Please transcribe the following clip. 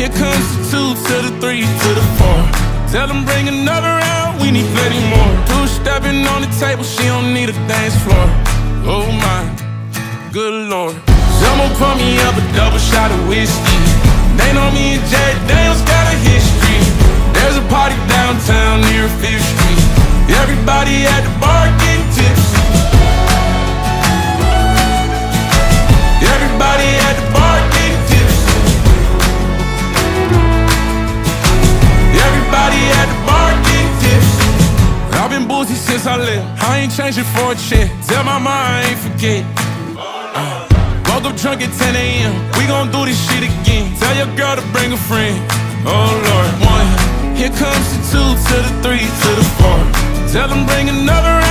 Here comes the 2 to the 3 to the 4. Tell them bring another round, we need plenty more. Two-stepping on the table, she don't need a dance floor. Oh my, good Lord. Someone pour me up a double shot of whiskey. They know me and Jack Daniels got a history. There's a party downtown near 5th Street. Everybody at the bar getting tipsy. Everybody at the bar getting tipsy. Everybody at the bar getting tipsy. I've been boozy since I left, I ain't changing for a check. Tell my mom I ain't forget. Woke up drunk at 10 a.m. We gon' do this shit again. Tell your girl to bring a friend. Oh Lord. 1, here comes the 2 to the 3 to the 4. Tell them bring another round.